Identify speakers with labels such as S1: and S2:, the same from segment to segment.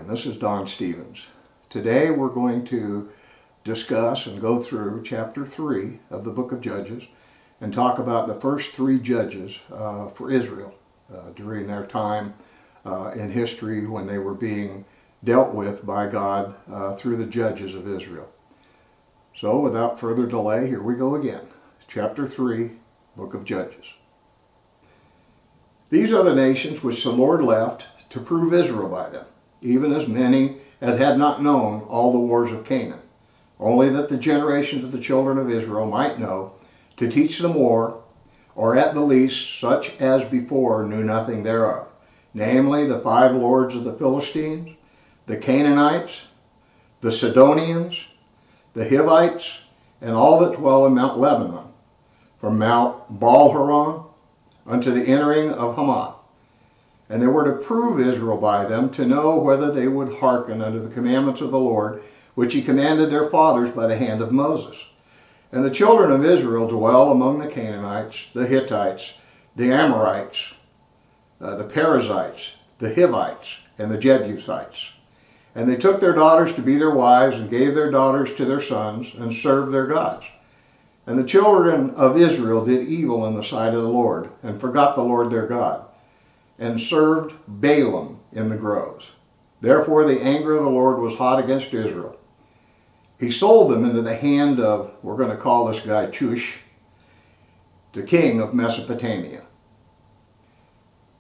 S1: This is Don Stevens. Today we're going to discuss and go through chapter 3 of the book of Judges and talk about the first 3 judges for Israel during their time in history when they were being dealt with by God through the judges of Israel. So without further delay, here we go again. Chapter 3, book of Judges. These are the nations which the Lord left to prove Israel by them, even as many as had not known all the wars of Canaan, only that the generations of the children of Israel might know, to teach them war, or at the least such as before knew nothing thereof, namely the 5 lords of the Philistines, the Canaanites, the Sidonians, the Hivites, and all that dwell in Mount Lebanon, from Mount Baal-Haran unto the entering of Hamath. And they were to prove Israel by them, to know whether they would hearken unto the commandments of the Lord, which he commanded their fathers by the hand of Moses. And the children of Israel dwell among the Canaanites, the Hittites, the Amorites, the Perizzites, the Hivites, and the Jebusites. And they took their daughters to be their wives, and gave their daughters to their sons, and served their gods. And the children of Israel did evil in the sight of the Lord, and forgot the Lord their God, and served Balaam in the groves. Therefore the anger of the Lord was hot against Israel. He sold them into the hand of, we're going to call this guy Cush, the king of Mesopotamia.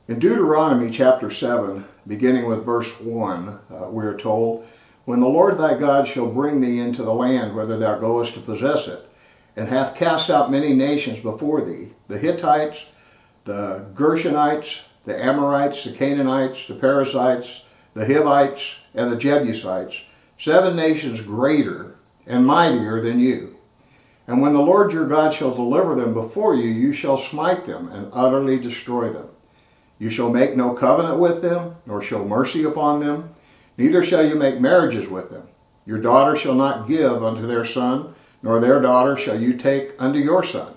S1: In Deuteronomy chapter 7, beginning with verse 1, we are told, When the Lord thy God shall bring thee into the land whither thou goest to possess it, and hath cast out many nations before thee, the Hittites, the Gershonites, the Amorites, the Canaanites, the Perizzites, the Hivites, and the Jebusites, 7 nations greater and mightier than you. And when the Lord your God shall deliver them before you, you shall smite them and utterly destroy them. You shall make no covenant with them, nor show mercy upon them, neither shall you make marriages with them. Your daughter shall not give unto their son, nor their daughter shall you take unto your son.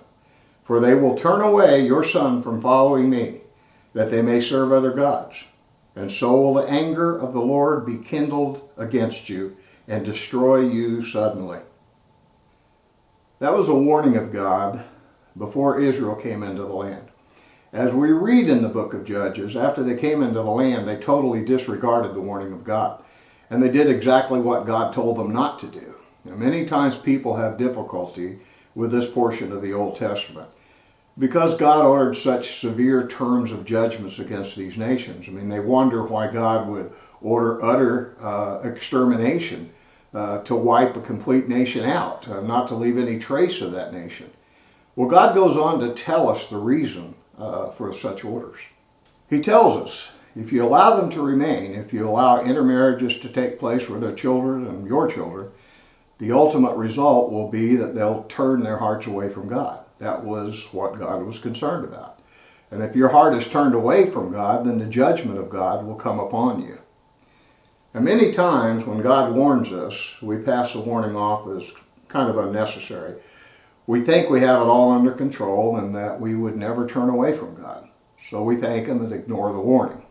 S1: For they will turn away your son from following me, that they may serve other gods. And so will the anger of the Lord be kindled against you, and destroy you suddenly. That was a warning of God before Israel came into the land. As we read in the book of Judges, after they came into the land, they totally disregarded the warning of God. And they did exactly what God told them not to do. Now, many times people have difficulty with this portion of the Old Testament, because God ordered such severe terms of judgments against these nations. I mean, they wonder why God would order utter extermination to wipe a complete nation out, not to leave any trace of that nation. Well, God goes on to tell us the reason for such orders. He tells us, if you allow them to remain, if you allow intermarriages to take place with their children and your children, the ultimate result will be that they'll turn their hearts away from God. That was what God was concerned about. And if your heart is turned away from God, then the judgment of God will come upon you. And many times when God warns us, we pass the warning off as kind of unnecessary. We think we have it all under control and that we would never turn away from God. So we thank Him and ignore the warning.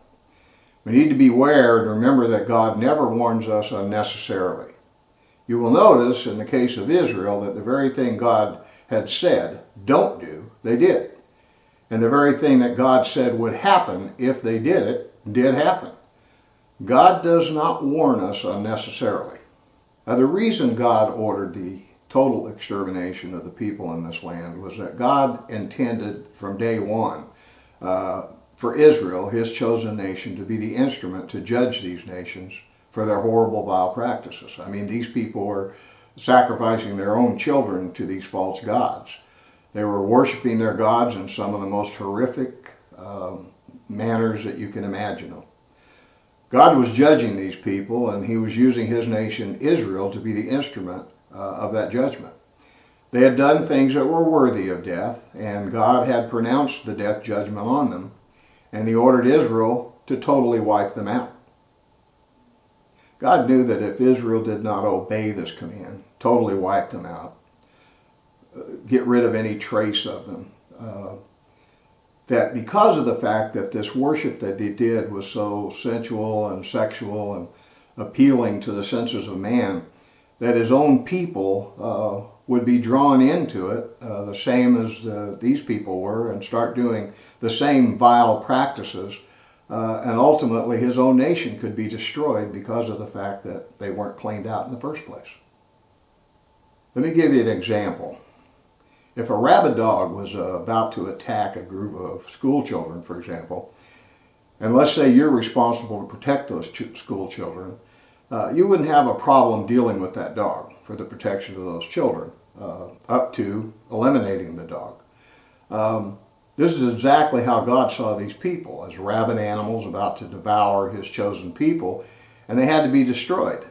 S1: We need to beware and remember that God never warns us unnecessarily. You will notice in the case of Israel that the very thing God had said, don't do, they did. And the very thing that God said would happen if they did it, did happen. God does not warn us unnecessarily. Now, the reason God ordered the total extermination of the people in this land was that God intended from day one for Israel, His chosen nation, to be the instrument to judge these nations for their horrible, vile practices. I mean, these people were sacrificing their own children to these false gods. They were worshiping their gods in some of the most horrific manners that you can imagine. God was judging these people, and He was using His nation, Israel, to be the instrument of that judgment. They had done things that were worthy of death, and God had pronounced the death judgment on them, and He ordered Israel to totally wipe them out. God knew that if Israel did not obey this command, totally wipe them out, get rid of any trace of them, that because of the fact that this worship that they did was so sensual and sexual appealing to the senses of man, that his own people would be drawn into it, the same as these people were, and start doing the same vile practices, and ultimately his own nation could be destroyed because of the fact that they weren't cleaned out in the first place. Let me give you an example. If a rabid dog was about to attack a group of school children, for example, and let's say you're responsible to protect those school children, you wouldn't have a problem dealing with that dog for the protection of those children, up to eliminating the dog. This is exactly how God saw these people, as rabid animals about to devour his chosen people, and they had to be destroyed.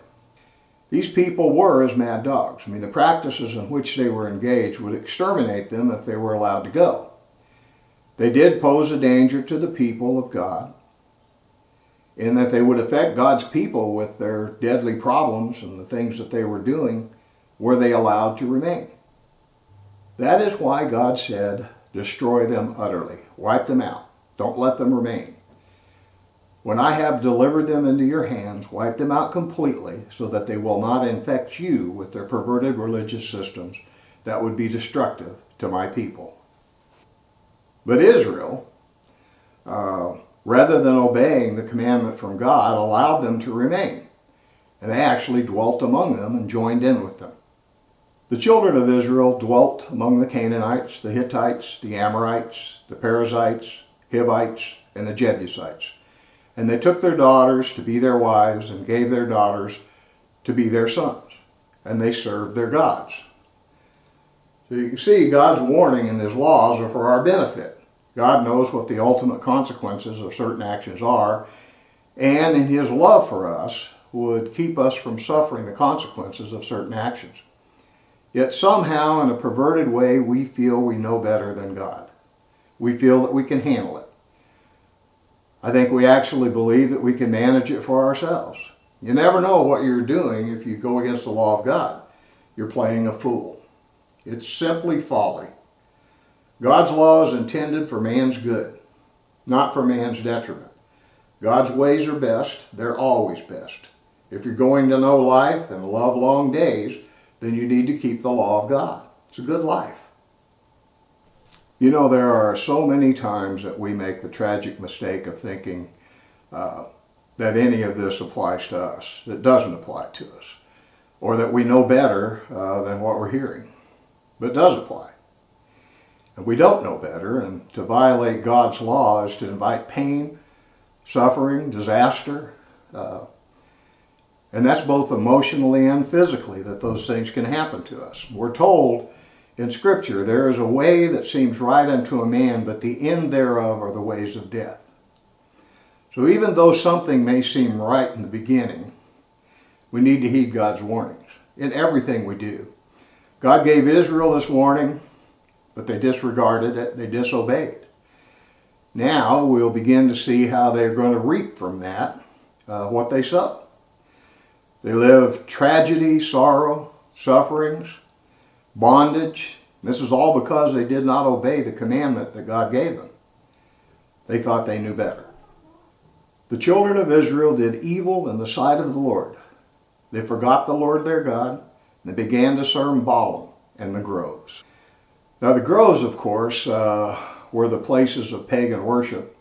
S1: These people were as mad dogs. I mean, the practices in which they were engaged would exterminate them if they were allowed to go. They did pose a danger to the people of God, in that they would affect God's people with their deadly problems and the things that they were doing, were they allowed to remain. That is why God said, destroy them utterly, wipe them out, don't let them remain. When I have delivered them into your hands, wipe them out completely so that they will not infect you with their perverted religious systems that would be destructive to my people. But Israel, rather than obeying the commandment from God, allowed them to remain. And they actually dwelt among them and joined in with them. The children of Israel dwelt among the Canaanites, the Hittites, the Amorites, the Perizzites, Hivites, and the Jebusites. And they took their daughters to be their wives and gave their daughters to be their sons. And they served their gods. So you can see God's warning and his laws are for our benefit. God knows what the ultimate consequences of certain actions are, and in his love for us would keep us from suffering the consequences of certain actions. Yet somehow, in a perverted way, we feel we know better than God. We feel that we can handle it. I think we actually believe that we can manage it for ourselves. You never know what you're doing if you go against the law of God. You're playing a fool. It's simply folly. God's law is intended for man's good, not for man's detriment. God's ways are best. They're always best. If you're going to know life and love long days, then you need to keep the law of God. It's a good life. You know, there are so many times that we make the tragic mistake of thinking that any of this applies to us. It doesn't apply to us. Or that we know better than what we're hearing. But it does apply. And we don't know better, and to violate God's law is to invite pain, suffering, disaster, and that's both emotionally and physically that those things can happen to us. We're told in Scripture, there is a way that seems right unto a man, but the end thereof are the ways of death. So even though something may seem right in the beginning, we need to heed God's warnings in everything we do. God gave Israel this warning, but they disregarded it, they disobeyed. Now we'll begin to see how they're going to reap from that what they sow. They live tragedy, sorrow, sufferings, bondage. This is all because they did not obey the commandment that God gave them. They thought they knew better. The children of Israel did evil in the sight of the Lord. They forgot the Lord their God, and they began to serve Balaam and the groves. Now the groves, of course, were the places of pagan worship,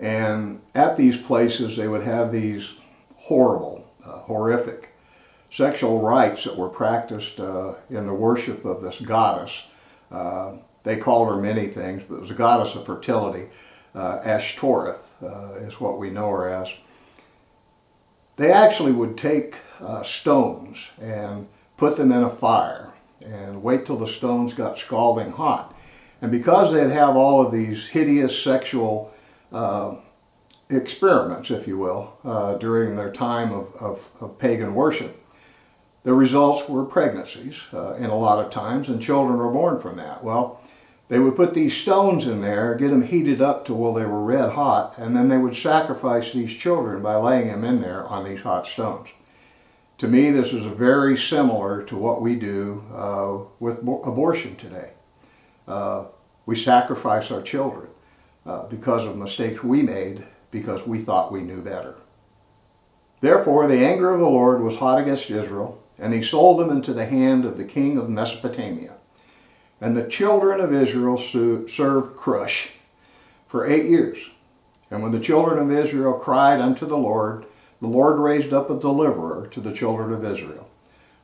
S1: and at these places they would have these horrible, horrific sexual rites that were practiced in the worship of this goddess. They called her many things, but it was a goddess of fertility. Ashtoreth is what we know her as. They actually would take stones and put them in a fire and wait till the stones got scalding hot. And because they'd have all of these hideous sexual experiments, if you will, during their time of pagan worship, the results were pregnancies in a lot of times, and children were born from that. Well, they would put these stones in there, get them heated up to where they were red hot, and then they would sacrifice these children by laying them in there on these hot stones. To me, this is very similar to what we do with abortion today. We sacrifice our children because of mistakes we made because we thought we knew better. Therefore the anger of the Lord was hot against Israel, and he sold them into the hand of the king of Mesopotamia. And the children of Israel served Cush for 8 years. And when the children of Israel cried unto the Lord raised up a deliverer to the children of Israel,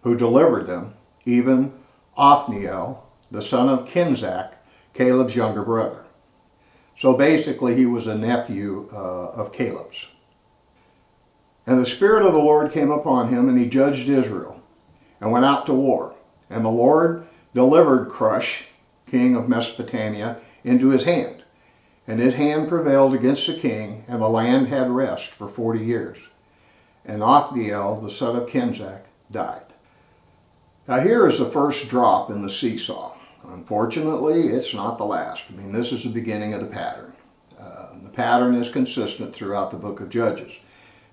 S1: who delivered them, even Othniel, the son of Kinzak, Caleb's younger brother. So basically he was a nephew of Caleb's. And the Spirit of the Lord came upon him, and he judged Israel, and went out to war. And the Lord delivered Cush, king of Mesopotamia, into his hand. And his hand prevailed against the king, and the land had rest for 40 years. And Othniel, the son of Kinzak, died. Now here is the first drop in the seesaw. Unfortunately, it's not the last. I mean, this is the beginning of the pattern. The pattern is consistent throughout the book of Judges.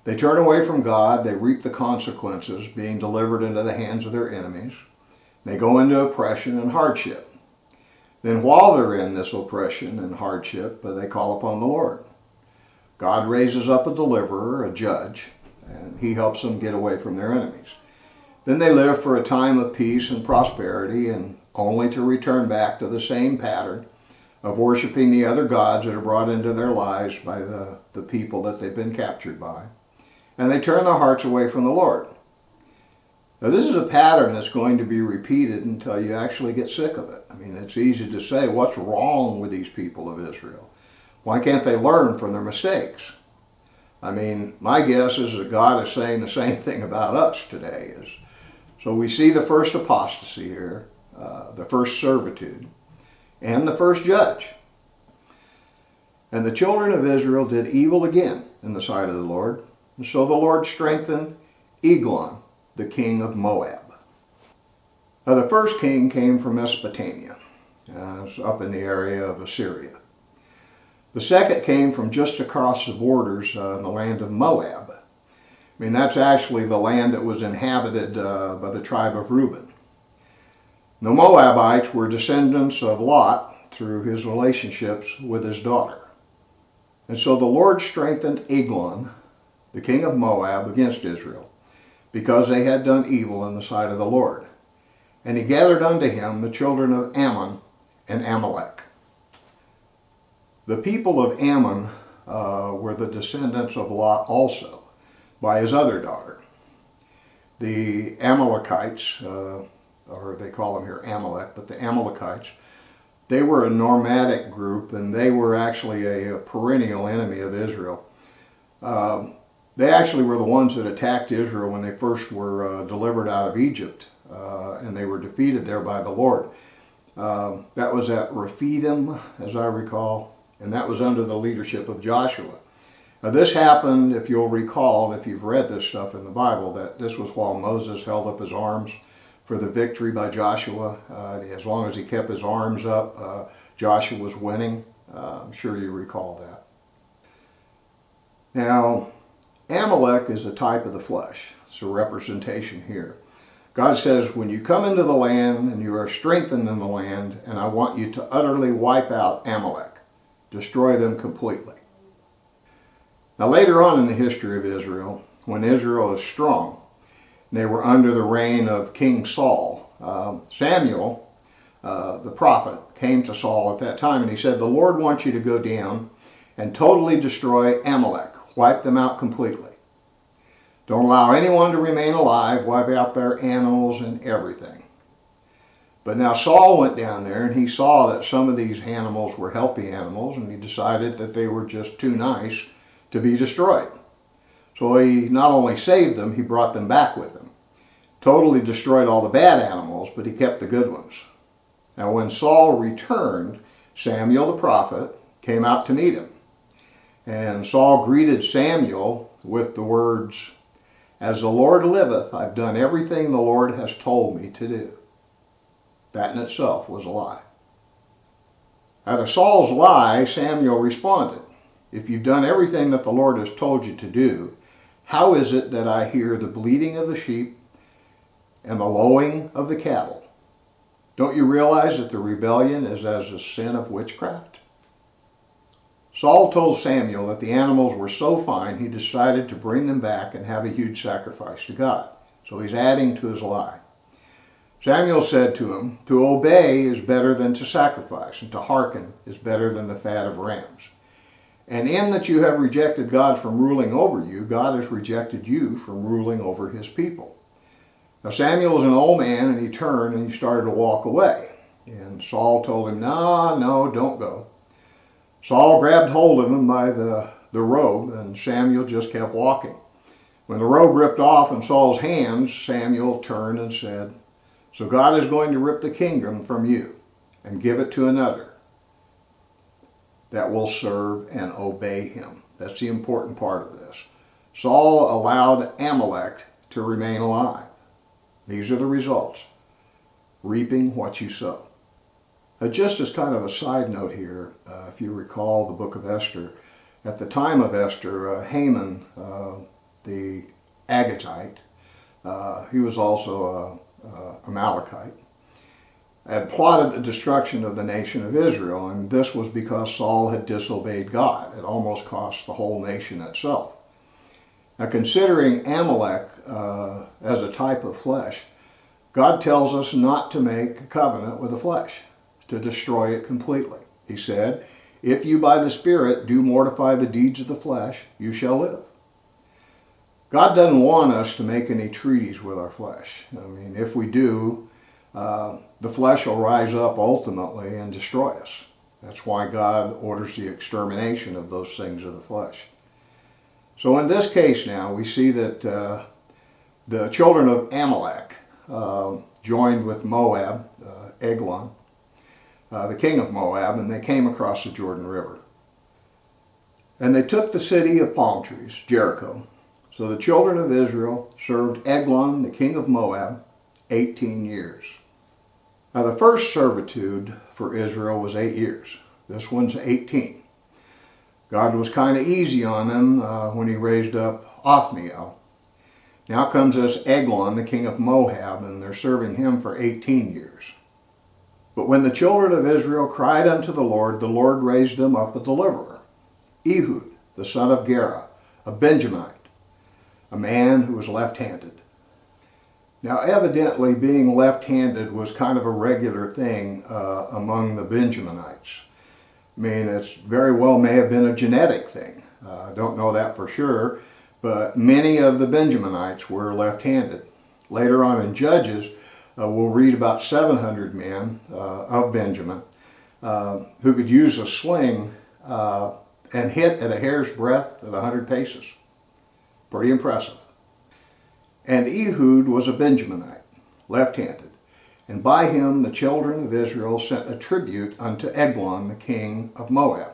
S1: They turn away from God, they reap the consequences, being delivered into the hands of their enemies. They go into oppression and hardship. Then while they're in this oppression and hardship, they call upon the Lord. God raises up a deliverer, a judge, and he helps them get away from their enemies. Then they live for a time of peace and prosperity, and only to return back to the same pattern of worshiping the other gods that are brought into their lives by the people that they've been captured by. And they turn their hearts away from the Lord. Now this is a pattern that's going to be repeated until you actually get sick of it. I mean, it's easy to say, what's wrong with these people of Israel? Why can't they learn from their mistakes? I mean, my guess is that God is saying the same thing about us today. So we see the first apostasy here, the first servitude, and the first judge. And the children of Israel did evil again in the sight of the Lord. And so the Lord strengthened Eglon, the king of Moab. Now the first king came from Mesopotamia. It's up in the area of Assyria. The second came from just across the borders in the land of Moab. I mean, that's actually the land that was inhabited by the tribe of Reuben. The Moabites were descendants of Lot through his relationships with his daughter. And so the Lord strengthened Eglon, the king of Moab, against Israel, because they had done evil in the sight of the Lord. And he gathered unto him the children of Ammon and Amalek. The people of Ammon were the descendants of Lot also, by his other daughter. The Amalekites, or they call them here Amalek, but the Amalekites, they were a nomadic group, and they were actually a perennial enemy of Israel. They actually were the ones that attacked Israel when they first were delivered out of Egypt, and they were defeated there by the Lord. That was at Rephidim, as I recall, and that was under the leadership of Joshua. Now this happened, if you'll recall, if you've read this stuff in the Bible, that this was while Moses held up his arms for the victory by Joshua. As long as he kept his arms up, Joshua was winning. I'm sure you recall that. Now, Amalek is a type of the flesh. It's a representation here. God says, when you come into the land and you are strengthened in the land, and I want you to utterly wipe out Amalek, destroy them completely. Now later on in the history of Israel, when Israel is strong, they were under the reign of King Saul. Samuel, the prophet, came to Saul at that time, and he said, the Lord wants you to go down and totally destroy Amalek, wipe them out completely. Don't allow anyone to remain alive, wipe out their animals and everything. But now Saul went down there, and he saw that some of these animals were healthy animals, and he decided that they were just too nice to be destroyed. So he not only saved them, he brought them back with him. Totally destroyed all the bad animals, but he kept the good ones. Now when Saul returned, Samuel the prophet came out to meet him. And Saul greeted Samuel with the words, as the Lord liveth, I've done everything the Lord has told me to do. That in itself was a lie. Out of Saul's lie, Samuel responded, if you've done everything that the Lord has told you to do, how is it that I hear the bleating of the sheep and the lowing of the cattle? Don't you realize that the rebellion is as a sin of witchcraft? Saul told Samuel that the animals were so fine he decided to bring them back and have a huge sacrifice to God. So he's adding to his lie. Samuel said to him, "To obey is better than to sacrifice, and to hearken is better than the fat of rams. And in that you have rejected God from ruling over you, God has rejected you from ruling over his people." Now Samuel was an old man, and he turned and he started to walk away. And Saul told him, No, don't go. Saul grabbed hold of him by the robe, and Samuel just kept walking. When the robe ripped off in Saul's hands, Samuel turned and said, "So God is going to rip the kingdom from you and give it to another that will serve and obey him." That's the important part of this. Saul allowed Amalek to remain alive. These are the results. Reaping what you sow. Just as kind of a side note here, if you recall the book of Esther, at the time of Esther, Haman, the Agagite, he was also a Amalekite, had plotted the destruction of the nation of Israel, and this was because Saul had disobeyed God. It almost cost the whole nation itself. Now, considering Amalek as a type of flesh, God tells us not to make a covenant with the flesh, to destroy it completely. He said, "If you by the Spirit do mortify the deeds of the flesh, you shall live." God doesn't want us to make any treaties with our flesh. I mean, if we do, the flesh will rise up ultimately and destroy us. That's why God orders the extermination of those things of the flesh. So in this case now, we see that the children of Amalek joined with Moab, Eglon, the king of Moab, and they came across the Jordan River. And they took the city of palm trees, Jericho. So the children of Israel served Eglon, the king of Moab, 18 years. Now the first servitude for Israel was 8 years. This one's 18. God was kind of easy on them when he raised up Othniel. Now comes this Eglon, the king of Moab, and they're serving him for 18 years. But when the children of Israel cried unto the Lord raised them up a deliverer, Ehud, the son of Gera, a Benjamite, a man who was left-handed. Now evidently being left-handed was kind of a regular thing among the Benjaminites. I mean, it's very well may have been a genetic thing. I don't know that for sure, but many of the Benjaminites were left-handed. Later on in Judges, we'll read about 700 men of Benjamin who could use a sling and hit at a hair's breadth at 100 paces. Pretty impressive. And Ehud was a Benjaminite, left-handed, and by him the children of Israel sent a tribute unto Eglon, the king of Moab.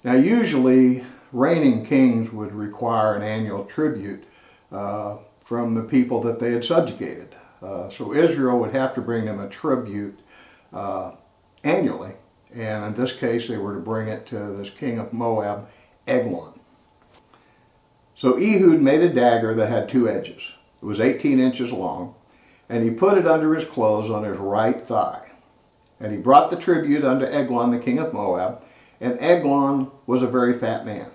S1: Now usually reigning kings would require an annual tribute from the people that they had subjugated. So Israel would have to bring them a tribute annually, and in this case they were to bring it to this king of Moab, Eglon. So Ehud made a dagger that had 2 edges. It was 18 inches long, and he put it under his clothes on his right thigh. And he brought the tribute unto Eglon, the king of Moab, and Eglon was a very fat man.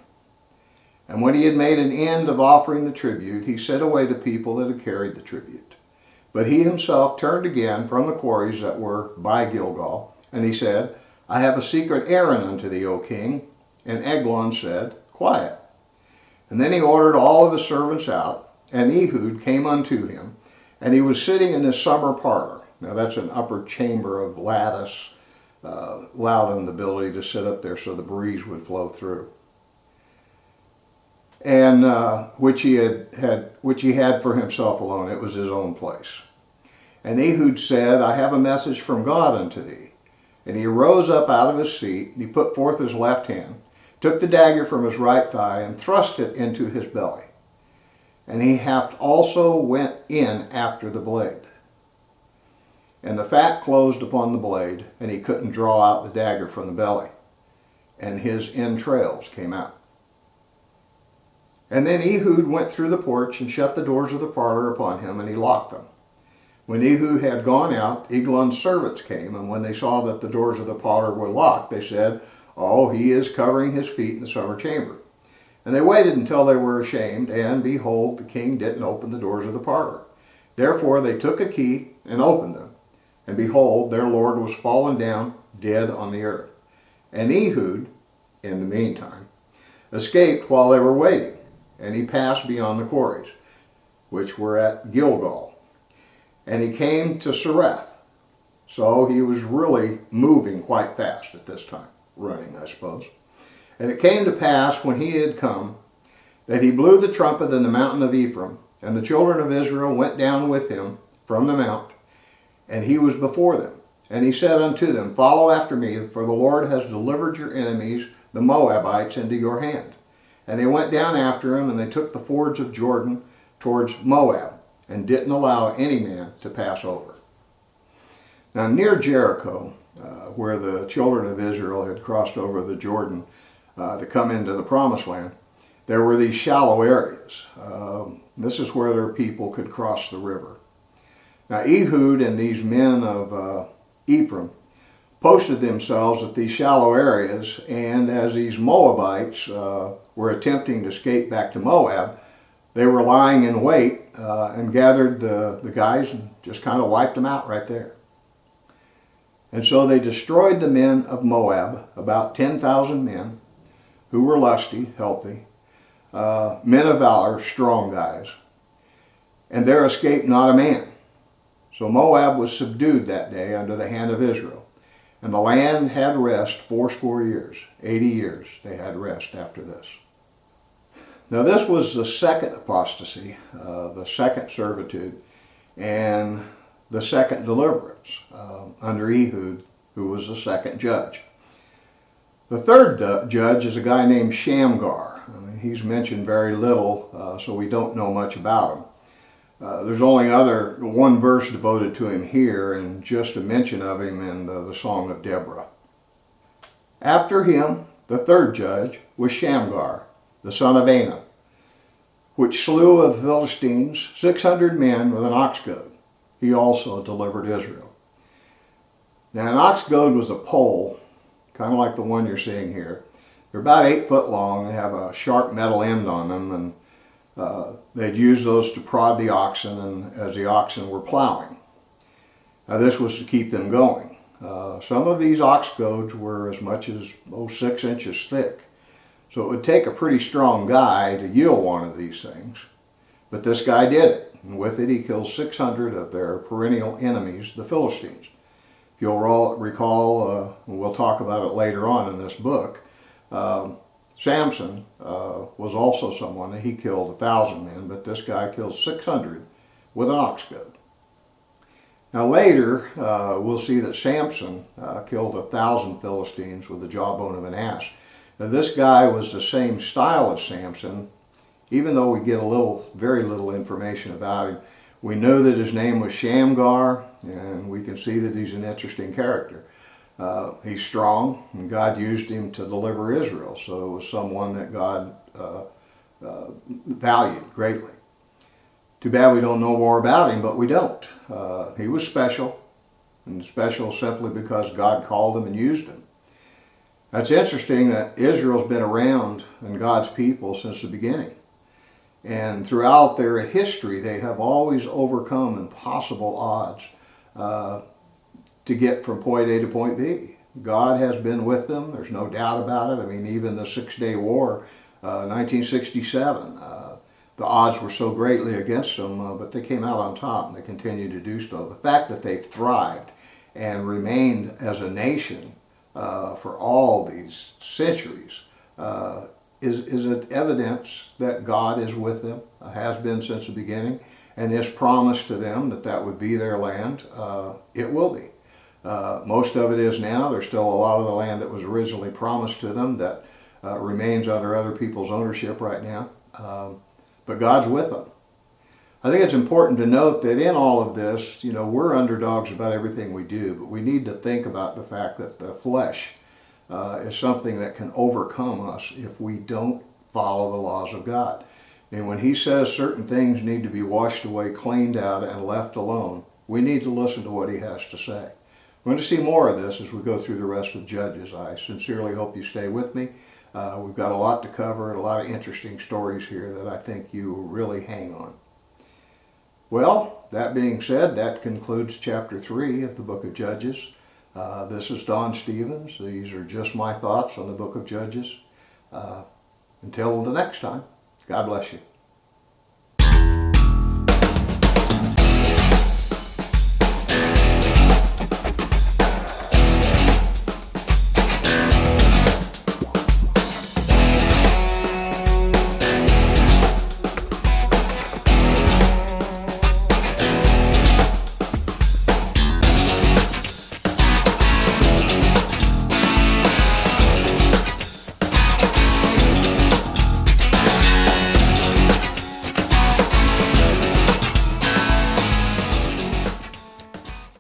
S1: And when he had made an end of offering the tribute, he sent away the people that had carried the tribute. But he himself turned again from the quarries that were by Gilgal, and he said, "I have a secret errand unto thee, O king." And Eglon said, "Quiet." And then he ordered all of his servants out, and Ehud came unto him, and he was sitting in his summer parlor. Now that's an upper chamber of lattice, allowed him the ability to sit up there so the breeze would flow through. And which he had for himself alone. It was his own place. And Ehud said, "I have a message from God unto thee." And he arose up out of his seat, and he put forth his left hand, took the dagger from his right thigh, and thrust it into his belly. And he haft also went in after the blade. And the fat closed upon the blade, and he couldn't draw out the dagger from the belly. And his entrails came out. And then Ehud went through the porch and shut the doors of the parlor upon him, and he locked them. When Ehud had gone out, Eglon's servants came, and when they saw that the doors of the parlor were locked, they said, Oh, he is covering his feet in the summer chamber. And they waited until they were ashamed, and behold, the king didn't open the doors of the parlor. Therefore they took a key and opened them. And behold, their lord was fallen down dead on the earth. And Ehud, in the meantime, escaped while they were waiting, and he passed beyond the quarries, which were at Gilgal. And he came to Sareth. So he was really moving quite fast at this time, running, I suppose. And it came to pass, when he had come, that he blew the trumpet in the mountain of Ephraim, and the children of Israel went down with him from the mount, and he was before them. And he said unto them, Follow after me, for the Lord has delivered your enemies, the Moabites, into your hand. And they went down after him, and they took the fords of Jordan towards Moab, and didn't allow any man to pass over. Now near Jericho, where the children of Israel had crossed over the Jordan to come into the Promised Land, there were these shallow areas. This is where their people could cross the river. Now Ehud and these men of Ephraim posted themselves at these shallow areas, and as these Moabites were attempting to escape back to Moab, they were lying in wait and gathered the guys and just kind of wiped them out right there. And so they destroyed the men of Moab, about 10,000 men, who were lusty, healthy, men of valor, strong guys. And there escaped not a man. So Moab was subdued that day under the hand of Israel. And the land had rest 80 years. 80 years they had rest after this. Now this was the second apostasy, the second servitude, and the second deliverance under Ehud, who was the second judge. The third judge is a guy named Shamgar. I mean, he's mentioned very little, so we don't know much about him. There's only one verse devoted to him here, and just a mention of him in the Song of Deborah. After him, the third judge was Shamgar, the son of Anah, which slew of the Philistines 600 men with an ox goad. He also delivered Israel. Now an ox goad was a pole, kind of like the one you're seeing here. They're about 8 foot long. They have a sharp metal end on them, and they'd use those to prod the oxen and as the oxen were plowing. Now this was to keep them going. Some of these ox goads were as much as 6 inches thick. So it would take a pretty strong guy to yield one of these things. But this guy did it. And with it he killed 600 of their perennial enemies, the Philistines. If you'll recall, we'll talk about it later on in this book, Samson was also someone that he killed 1,000 men, but this guy killed 600 with an ox goad. Now later, we'll see that Samson killed 1,000 Philistines with the jawbone of an ass. Now this guy was the same style as Samson. Even though we get very little information about him, we know that his name was Shamgar, and we can see that he's an interesting character. He's strong, and God used him to deliver Israel, so it was someone that God valued greatly. Too bad we don't know more about him, but we don't. He was special, and special simply because God called him and used him. That's interesting that Israel's been around and God's people since the beginning. And throughout their history, they have always overcome impossible odds to get from point A to point B. God has been with them. There's no doubt about it. I mean, even the 6-Day War, 1967, the odds were so greatly against them, but they came out on top, and they continue to do so. The fact that they've thrived and remained as a nation for all these centuries is an evidence that God is with them, has been since the beginning, and His promise to them that would be their land, it will be. Most of it is now. There's still a lot of the land that was originally promised to them that remains under other people's ownership right now, but God's with them. I think it's important to note that in all of this, we're underdogs about everything we do, but we need to think about the fact that the flesh is something that can overcome us if we don't follow the laws of God. And when He says certain things need to be washed away, cleaned out, and left alone, we need to listen to what He has to say. We're going to see more of this as we go through the rest of Judges. I sincerely hope you stay with me. We've got a lot to cover and a lot of interesting stories here that I think you will really hang on. Well, that being said, that concludes chapter 3 of the book of Judges. This is Don Stevens. These are just my thoughts on the book of Judges. Until the next time, God bless you.